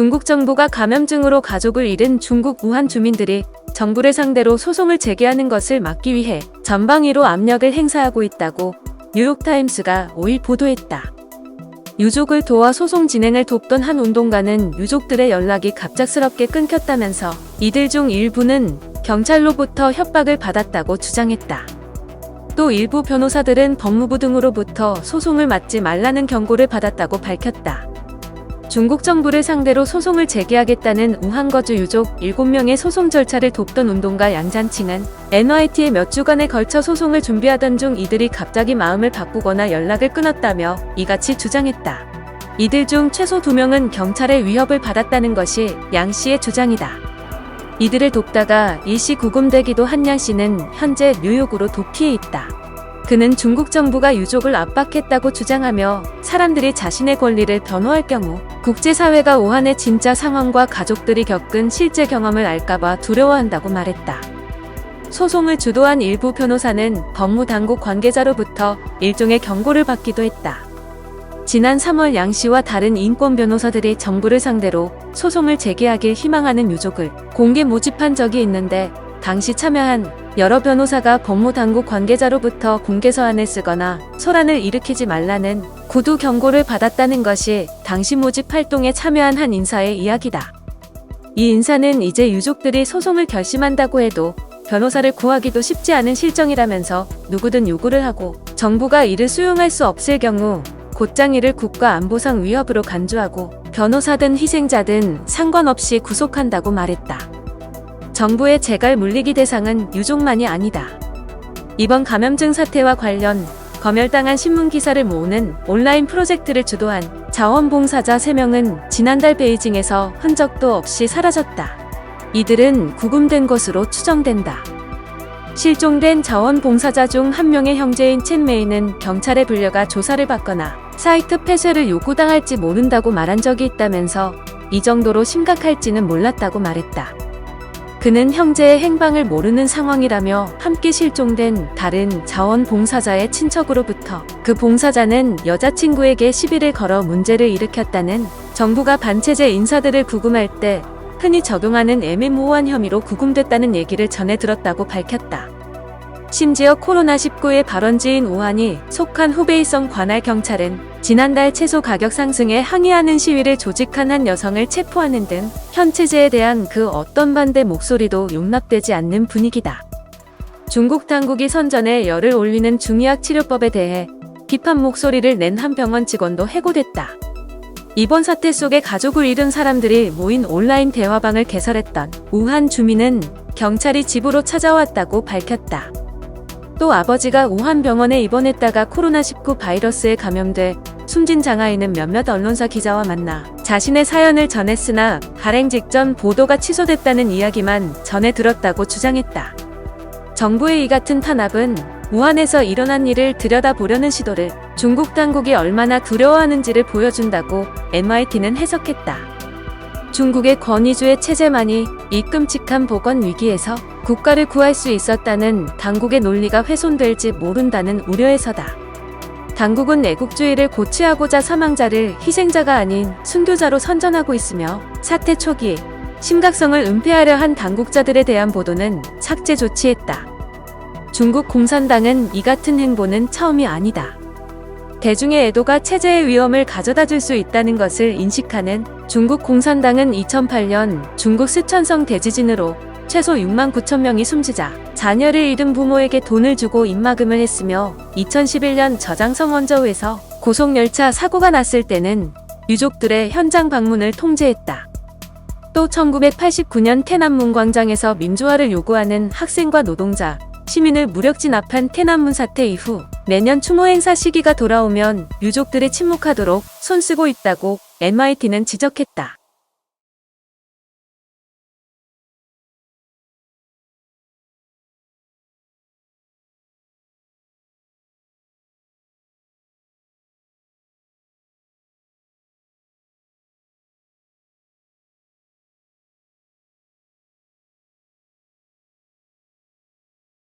중국 정부가 감염증으로 가족을 잃은 중국 우한 주민들이 정부를 상대로 소송을 제기하는 것을 막기 위해 전방위로 압력을 행사하고 있다고 뉴욕타임스가 5일 보도했다. 유족을 도와 소송 진행을 돕던 한 운동가는 유족들의 연락이 갑작스럽게 끊겼다면서 이들 중 일부는 경찰로부터 협박을 받았다고 주장했다. 또 일부 변호사들은 법무부 등으로부터 소송을 맡지 말라는 경고를 받았다고 밝혔다. 중국 정부를 상대로 소송을 제기하겠다는 우한 거주 유족 7명의 소송 절차를 돕던 운동가 양잔칭은 NYT에 몇 주간에 걸쳐 소송을 준비하던 중 이들이 갑자기 마음을 바꾸거나 연락을 끊었다며 이같이 주장했다. 이들 중 최소 2명은 경찰의 위협을 받았다는 것이 양 씨의 주장이다. 이들을 돕다가 일시 구금되기도 한 양 씨는 현재 뉴욕으로 도피해 있다. 그는 중국 정부가 유족을 압박했다고 주장하며 사람들이 자신의 권리를 변호할 경우 국제사회가 우한의 진짜 상황과 가족들이 겪은 실제 경험을 알까봐 두려워한다고 말했다. 소송을 주도한 일부 변호사는 법무당국 관계자로부터 일종의 경고를 받기도 했다. 지난 3월 양 씨와 다른 인권 변호사들이 정부를 상대로 소송을 제기하길 희망하는 유족을 공개 모집한 적이 있는데 당시 참여한 여러 변호사가 법무당국 관계자로부터 공개 서한을 쓰거나 소란을 일으키지 말라는 구두 경고를 받았다는 것이 당시 모집 활동에 참여한 한 인사의 이야기다. 이 인사는 이제 유족들이 소송을 결심한다고 해도 변호사를 구하기도 쉽지 않은 실정이라면서 누구든 요구를 하고 정부가 이를 수용할 수 없을 경우 곧장 이를 국가안보상 위협으로 간주하고 변호사든 희생자든 상관없이 구속한다고 말했다. 정부의 재갈 물리기 대상은 유족만이 아니다. 이번 감염증 사태와 관련 검열당한 신문기사를 모으는 온라인 프로젝트를 주도한 자원봉사자 3명은 지난달 베이징에서 흔적도 없이 사라졌다. 이들은 구금된 것으로 추정된다. 실종된 자원봉사자 중 한 명의 형제인 첸 메이는 경찰에 불려가 조사를 받거나 사이트 폐쇄를 요구당할지 모른다고 말한 적이 있다면서 이 정도로 심각할지는 몰랐다고 말했다. 그는 형제의 행방을 모르는 상황이라며 함께 실종된 다른 자원봉사자의 친척으로부터 그 봉사자는 여자친구에게 시비를 걸어 문제를 일으켰다는 정부가 반체제 인사들을 구금할 때 흔히 적용하는 애매모호한 혐의로 구금됐다는 얘기를 전해 들었다고 밝혔다. 심지어 코로나19의 발원지인 우한이 속한 후베이성 관할 경찰은 지난달 채소 가격 상승에 항의하는 시위를 조직한 한 여성을 체포하는 등 현 체제에 대한 그 어떤 반대 목소리도 용납되지 않는 분위기다. 중국 당국이 선전에 열을 올리는 중의학 치료법에 대해 비판 목소리를 낸 한 병원 직원도 해고됐다. 이번 사태 속에 가족을 잃은 사람들이 모인 온라인 대화방을 개설했던 우한 주민은 경찰이 집으로 찾아왔다고 밝혔다. 또 아버지가 우한 병원에 입원했다가 코로나19 바이러스에 감염돼 숨진 장아이는 몇몇 언론사 기자와 만나 자신의 사연을 전했으나 발행 직전 보도가 취소됐다는 이야기만 전해 들었다고 주장했다. 정부의 이 같은 탄압은 우한에서 일어난 일을 들여다보려는 시도를 중국 당국이 얼마나 두려워하는지를 보여준다고 NYT는 해석했다. 중국의 권위주의 체제만이 이 끔찍한 보건 위기에서 국가를 구할 수 있었다는 당국의 논리가 훼손될지 모른다는 우려에서다. 당국은 애국주의를 고취하고자 사망자를 희생자가 아닌 순교자로 선전하고 있으며 사태 초기 심각성을 은폐하려 한 당국자들에 대한 보도는 삭제 조치했다. 중국 공산당은 이 같은 행보는 처음이 아니다. 대중의 애도가 체제의 위험을 가져다 줄 수 있다는 것을 인식하는 중국 공산당은 2008년 중국 쓰촨성 대지진으로 최소 6만 9천 명이 숨지자 자녀를 잃은 부모에게 돈을 주고 입막음을 했으며 2011년 저장성 원저우에서 고속열차 사고가 났을 때는 유족들의 현장 방문을 통제했다. 또 1989년天安문 광장에서 민주화를 요구하는 학생과 노동자, 시민을 무력 진압한天安문 사태 이후 매년 추모 행사 시기가 돌아오면 유족들이 침묵하도록 손쓰고 있다고 NYT는 지적했다.